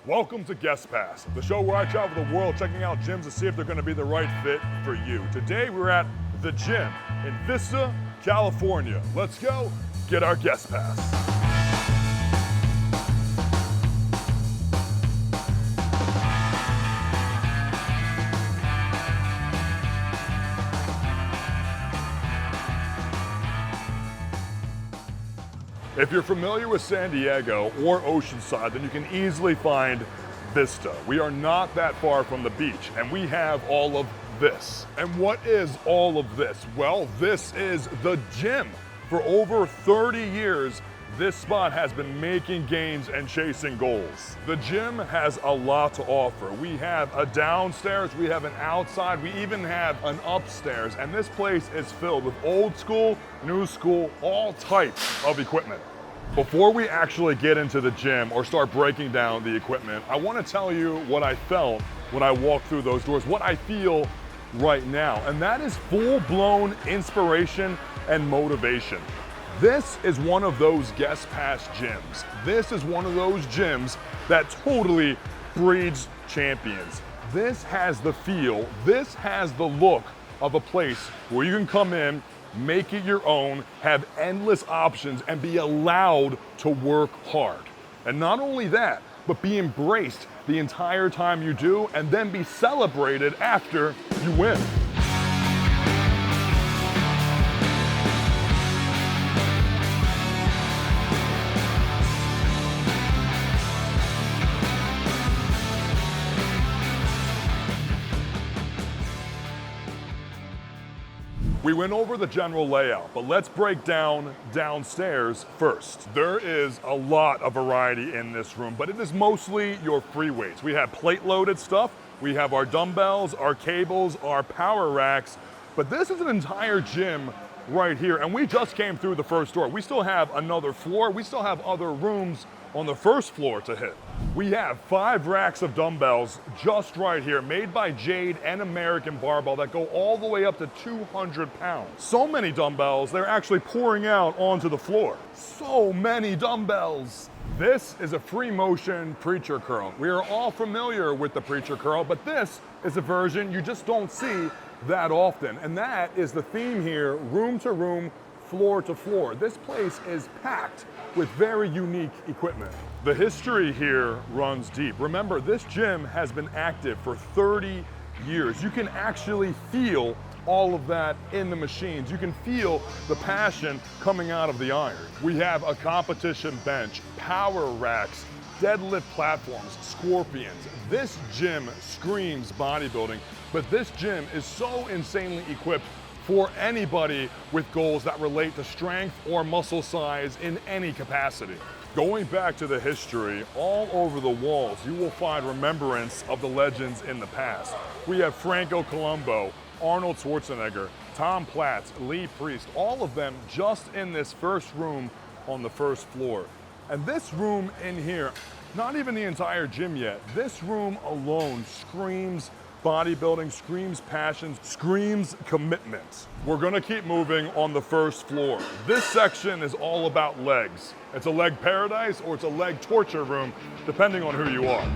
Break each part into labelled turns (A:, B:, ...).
A: Welcome to Guest Pass, the show where I travel the world checking out gyms to see if they're going to be the right fit for you. Today we're at the gym in Vista, California. Let's go get our Guest Pass. If you're familiar with San Diego or Oceanside, then you can easily find Vista. We are not that far from the beach, and we have all of this. And what is all of this? Well, this is the gym. For over 30 years, this spot has been making gains and chasing goals. The gym has a lot to offer. We have a downstairs, we have an outside, we even have an upstairs, and this place is filled with old school, new school, all types of equipment. Before we actually get into the gym or start breaking down the equipment, I want to tell you what I felt when I walked through those doors, what I feel right now, and that is full-blown inspiration and motivation. This is one of those Guest Pass gyms. This is one of those gyms that totally breeds champions. This has the feel, this has the look of a place where you can come in, make it your own, have endless options, and be allowed to work hard. And not only that, but be embraced the entire time you do, and then be celebrated after you win. We went over the general layout, but let's break down downstairs first. There is a lot of variety in this room, but it is mostly your free weights. We have plate-loaded stuff, we have our dumbbells, our cables, our power racks, but this is an entire gym right here, and we just came through the first door. We still have another floor, we still have other rooms on the first floor to hit. We have 5 racks of dumbbells just right here, made by Jade and American Barbell, that go all the way up to 200 pounds. So many dumbbells, they're actually pouring out onto the floor. So many dumbbells. This is a free motion preacher curl. We are all familiar with the preacher curl, but this is a version you just don't see that often. And that is the theme here, room to room, floor to floor. This place is packed with very unique equipment. The history here runs deep. Remember, this gym has been active for 30 years. You can actually feel all of that in the machines. You can feel the passion coming out of the iron. We have a competition bench, power racks, deadlift platforms, scorpions. This gym screams bodybuilding, but this gym is so insanely equipped for anybody with goals that relate to strength or muscle size in any capacity. Going back to the history, all over the walls, you will find remembrance of the legends in the past. We have Franco Columbu, Arnold Schwarzenegger, Tom Platz, Lee Priest, all of them just in this first room on the first floor. And this room in here, not even the entire gym yet, this room alone screams bodybuilding, screams passion, screams commitment. We're gonna keep moving on the first floor. This section is all about legs. It's a leg paradise or it's a leg torture room, depending on who you are.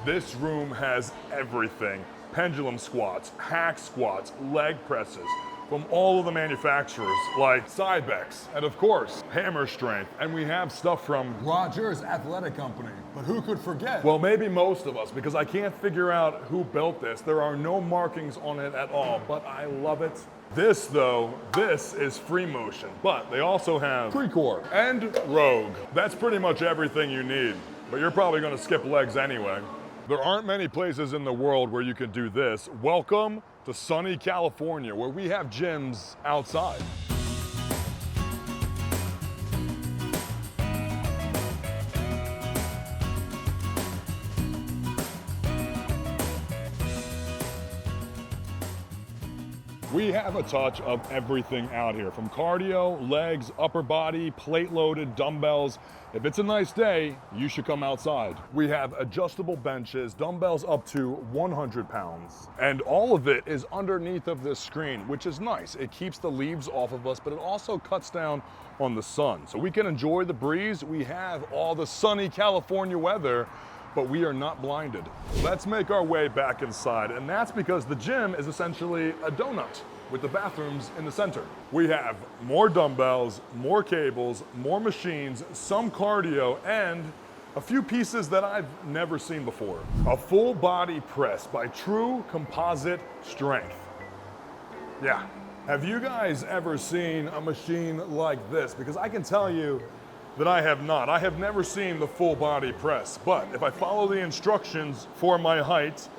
A: This room has everything. Pendulum squats, hack squats, leg presses from all of the manufacturers like Cybex, and of course, Hammer Strength. And we have stuff from
B: Rogers Athletic Company, but who could forget?
A: well, maybe most of us, because I can't figure out who built this. There are no markings on it at all, but I love it. This though, this is free motion, but they also have Precor and Rogue. That's pretty much everything you need, but you're probably gonna skip legs anyway. There aren't many places in the world where you can do this. Welcome to sunny California, where we have gyms outside. We have a touch of everything out here, from cardio, legs, upper body, plate-loaded dumbbells. If it's a nice day, you should come outside. We have adjustable benches, dumbbells up to 100 pounds, and all of it is underneath of this screen, which is nice. It keeps the leaves off of us, but it also cuts down on the sun. So we can enjoy the breeze. We have all the sunny California weather, but we are not blinded. Let's make our way back inside, and that's because the gym is essentially a donut with the bathrooms in the center. We have more dumbbells, more cables, more machines, some cardio, and a few pieces that I've never seen before. A full body press by True Composite Strength. Yeah. Have you guys ever seen a machine like this? Because I can tell you that I have not. I have never seen the full body press, but if I follow the instructions for my height,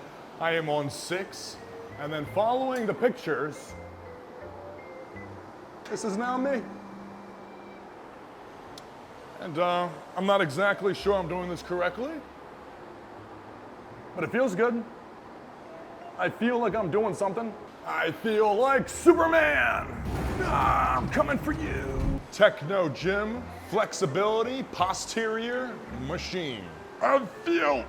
A: I am on 6, and then following the pictures, this is now me. And I'm not exactly sure I'm doing this correctly, but it feels good. I feel like I'm doing something. I feel like Superman. I'm coming for you. Techno Gym, flexibility, posterior machine. I feel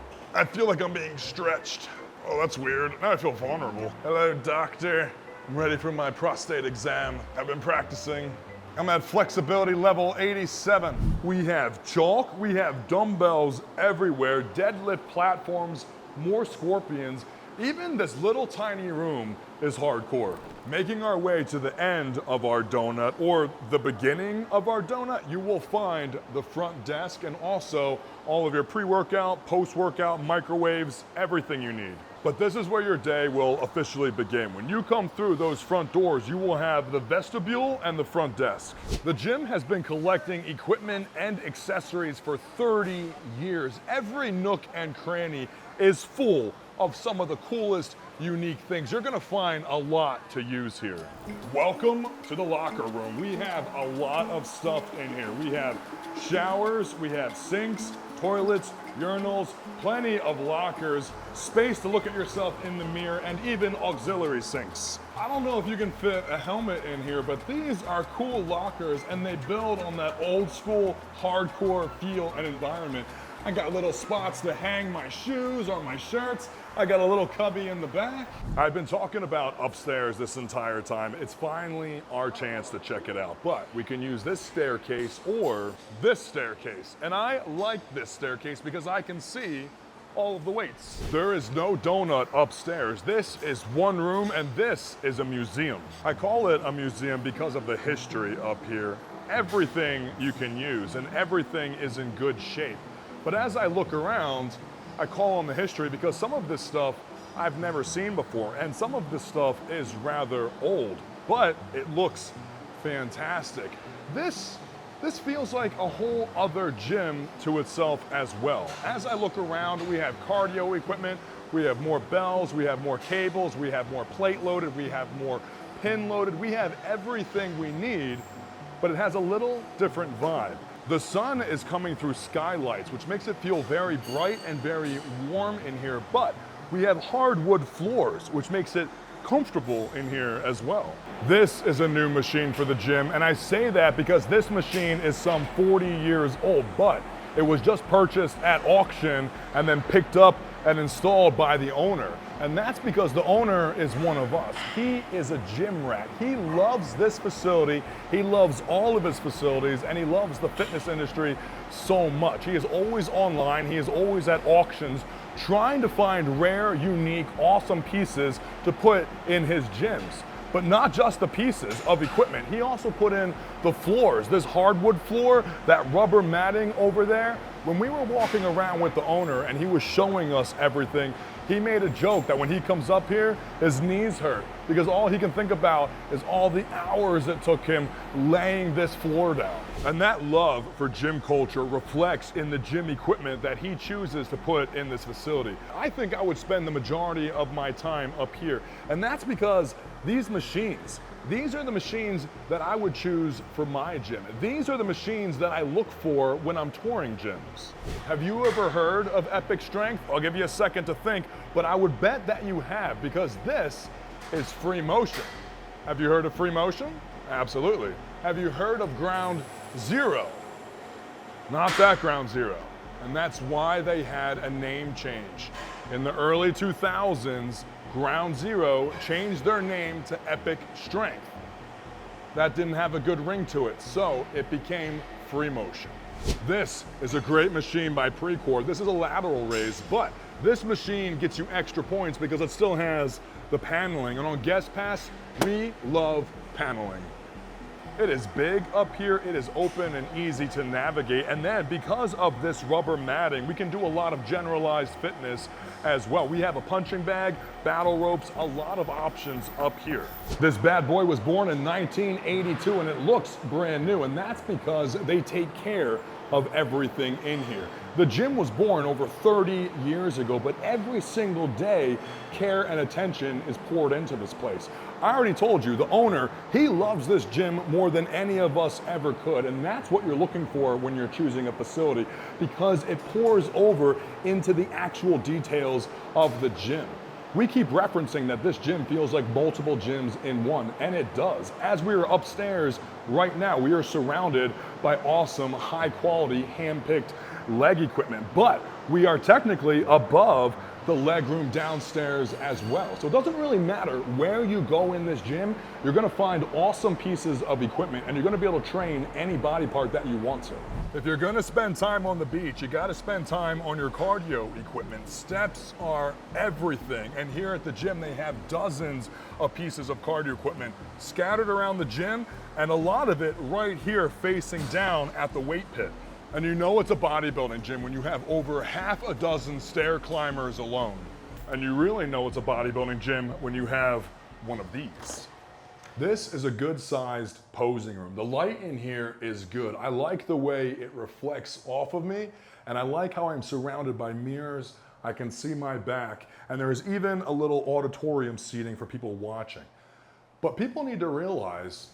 A: like I'm being stretched. Oh, that's weird. Now I feel vulnerable. Hello, doctor. I'm ready for my prostate exam. I've been practicing. I'm at flexibility level 87. We have chalk, we have dumbbells everywhere, deadlift platforms, more scorpions. Even this little tiny room is hardcore. Making our way to the end of our donut, or the beginning of our donut, you will find the front desk and also all of your pre-workout, post-workout, microwaves, everything you need. But this is where your day will officially begin. When you come through those front doors, you will have the vestibule and the front desk. The gym has been collecting equipment and accessories for 30 years. Every nook and cranny is full of some of the coolest, unique things. You're gonna find a lot to use here. Welcome to the locker room. We have a lot of stuff in here. We have showers, we have sinks, toilets, urinals, plenty of lockers, space to look at yourself in the mirror, and even auxiliary sinks. I don't know if you can fit a helmet in here, but these are cool lockers, and they build on that old school, hardcore feel and environment. I got little spots to hang my shoes or my shirts. I got a little cubby in the back. I've been talking about upstairs this entire time. It's finally our chance to check it out, but we can use this staircase or this staircase. And I like this staircase because I can see all of the weights. There is no donut upstairs. This is one room, and this is a museum. I call it a museum because of the history up here. Everything you can use and everything is in good shape. But as I look around, I call on the history because some of this stuff I've never seen before, and some of this stuff is rather old, but it looks fantastic. This feels like a whole other gym to itself as well. As I look around, we have cardio equipment, we have more bells, we have more cables, we have more plate loaded, we have more pin loaded, we have everything we need, but it has a little different vibe. The sun is coming through skylights, which makes it feel very bright and very warm in here, but we have hardwood floors, which makes it comfortable in here as well. This is a new machine for the gym, and I say that because this machine is some 40 years old, but it was just purchased at auction and then picked up and installed by the owner. And that's because the owner is one of us. He is a gym rat. He loves this facility. He loves all of his facilities, and he loves the fitness industry so much. He is always online. He is always at auctions trying to find rare, unique, awesome pieces to put in his gyms. But not just the pieces of equipment. He also put in the floors, this hardwood floor, that rubber matting over there. When we were walking around with the owner and he was showing us everything, he made a joke that when he comes up here, his knees hurt because all he can think about is all the hours it took him laying this floor down. And that love for gym culture reflects in the gym equipment that he chooses to put in this facility. I think I would spend the majority of my time up here, and that's because these machines, these are the machines that I would choose for my gym. These are the machines that I look for when I'm touring gyms. Have you ever heard of Epic Strength? I'll give you a second to think, but I would bet that you have because this is free motion. Have you heard of free motion? Absolutely. Have you heard of ground zero? Not that ground zero. And that's why they had a name change. In the early 2000s, Ground Zero changed their name to Epic Strength. That didn't have a good ring to it, so it became free motion. This is a great machine by Precor. This is a lateral raise, but this machine gets you extra points because it still has the paneling. And on Guest Pass, we love paneling. It is big up here, it is open and easy to navigate, and then because of this rubber matting, we can do a lot of generalized fitness as well. We have a punching bag, battle ropes, a lot of options up here. This bad boy was born in 1982 and it looks brand new, and that's because they take care of everything in here. The gym was born over 30 years ago, but every single day, care and attention is poured into this place. I already told you, the owner, he loves this gym more than any of us ever could, and that's what you're looking for when you're choosing a facility, because it pours over into the actual details of the gym. We keep referencing that this gym feels like multiple gyms in one, and it does. As we are upstairs right now, we are surrounded by awesome, high-quality, hand-picked leg equipment, but we are technically above the leg room downstairs as well. So it doesn't really matter where you go in this gym, you're gonna find awesome pieces of equipment and you're gonna be able to train any body part that you want to. If you're gonna spend time on the beach, you gotta spend time on your cardio equipment. Steps are everything. And here at the gym, they have dozens of pieces of cardio equipment scattered around the gym, and a lot of it right here facing down at the weight pit. And you know it's a bodybuilding gym when you have over half a dozen stair climbers alone. And you really know it's a bodybuilding gym when you have one of these. This is a good sized posing room. The light in here is good. I like the way it reflects off of me, and I like how I'm surrounded by mirrors. I can see my back, and there's even a little auditorium seating for people watching. But people need to realize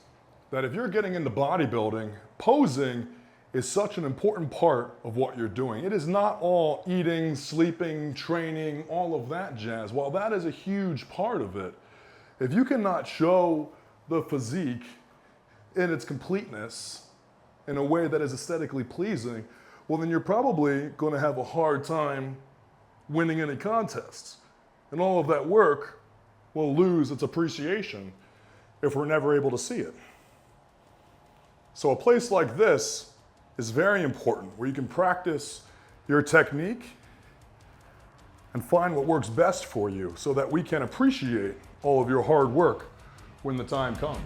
A: that if you're getting into bodybuilding, posing is such an important part of what you're doing. It is not all eating, sleeping, training, all of that jazz. While that is a huge part of it, if you cannot show the physique in its completeness in a way that is aesthetically pleasing, well then you're probably gonna have a hard time winning any contests. And all of that work will lose its appreciation if we're never able to see it. So a place like this is very important, where you can practice your technique and find what works best for you so that we can appreciate all of your hard work when the time comes.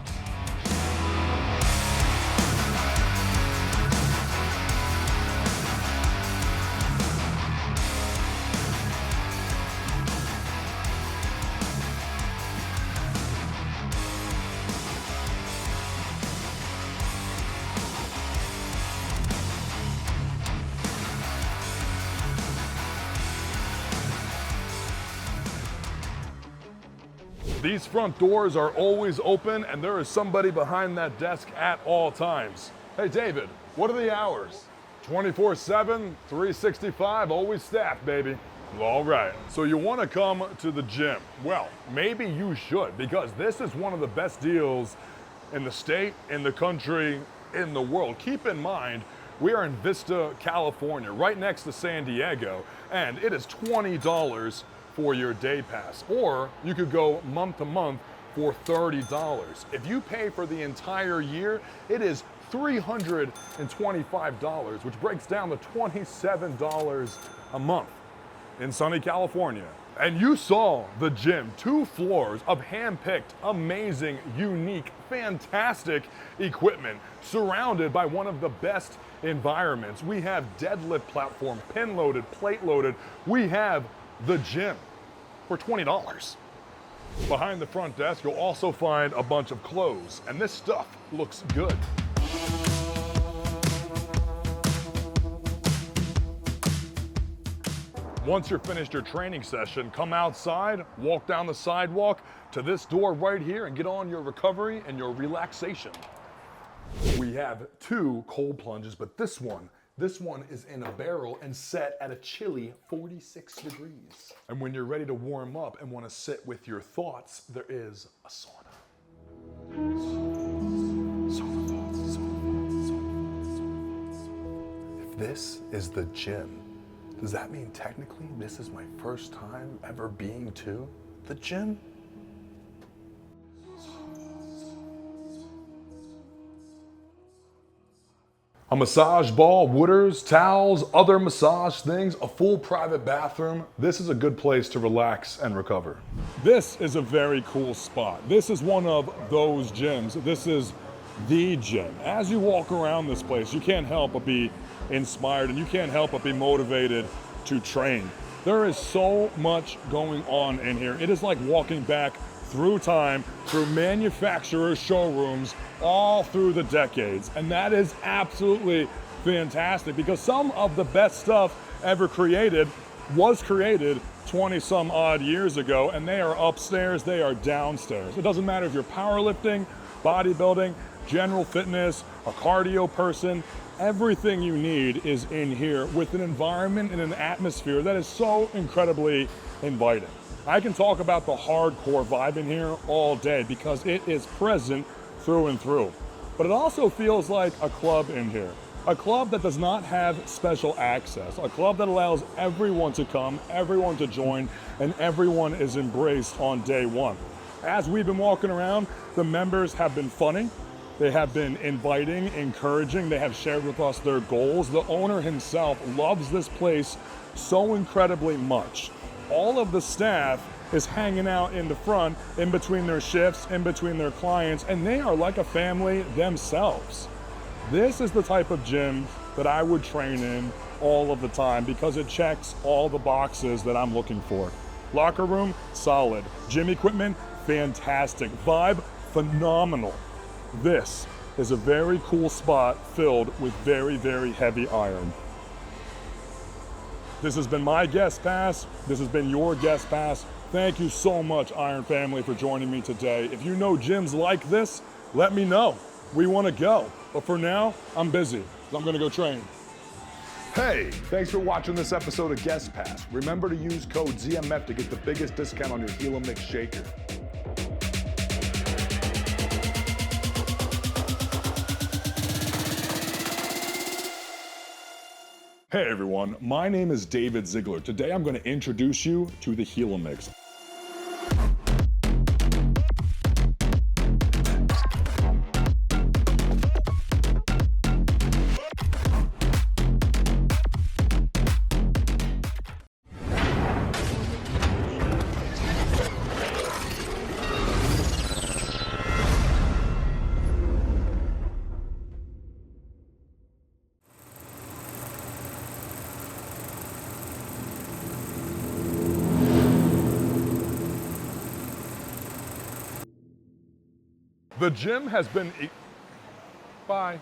A: These front doors are always open and there is somebody behind that desk at all times. Hey David, what are the hours? 24/7, 365, always staffed, baby. All right, so you want to come to the gym. Well, maybe you should, because this is one of the best deals in the state, in the country, in the world. Keep in mind, we are in Vista, California, right next to San Diego, and it is $20 for your day pass, or you could go month to month for $30. If you pay for the entire year, it is $325, which breaks down to $27 a month in sunny California. And you saw the gym, 2 floors of hand-picked, amazing, unique, fantastic equipment, surrounded by one of the best environments. We have deadlift platform, pin loaded, plate loaded. We have the gym for $20. Behind the front desk, you'll also find a bunch of clothes, and this stuff looks good. Once you're finished your training session, come outside, walk down the sidewalk to this door right here and get on your recovery and your relaxation. We have 2 cold plunges, but this one is in a barrel and set at a chilly 46 degrees. And when you're ready to warm up and want to sit with your thoughts, there is a sauna. Sauna Thoughts. If this is the gym, does that mean technically this is my first time ever being to the gym? A massage ball, wooders, towels, other massage things, a full private bathroom. This is a good place to relax and recover. This is a very cool spot. This is one of those gyms. This is the gym. As you walk around this place, you can't help but be inspired and you can't help but be motivated to train. There is so much going on in here. It is like walking back through time, through manufacturers' showrooms, all through the decades. And that is absolutely fantastic because some of the best stuff ever created was created 20 some odd years ago, and they are upstairs, they are downstairs. It doesn't matter if you're powerlifting, bodybuilding, general fitness, a cardio person, everything you need is in here with an environment and an atmosphere that is so incredibly inviting. I can talk about the hardcore vibe in here all day because it is present through and through. But it also feels like a club in here. A club that does not have special access. A club that allows everyone to come, everyone to join, and everyone is embraced on day one. As we've been walking around, the members have been funny. They have been inviting, encouraging. They have shared with us their goals. The owner himself loves this place so incredibly much. All of the staff is hanging out in the front, in between their shifts, in between their clients, and they are like a family themselves. This is the type of gym that I would train in all of the time because it checks all the boxes that I'm looking for. Locker room, solid. Gym equipment, fantastic. Vibe, phenomenal. This is a very cool spot filled with very, very heavy iron. This has been my guest pass. This has been your guest pass. Thank you so much, Iron Family, for joining me today. If you know gyms like this, let me know. We want to go. But for now, I'm busy. I'm going to go train. Hey, thanks for watching this episode of Guest Pass. Remember to use code ZMF to get the biggest discount on your Helimix shaker. Hey everyone, my name is David Ziegler. Today I'm going to introduce you to the Helimix. The gym has been... Bye.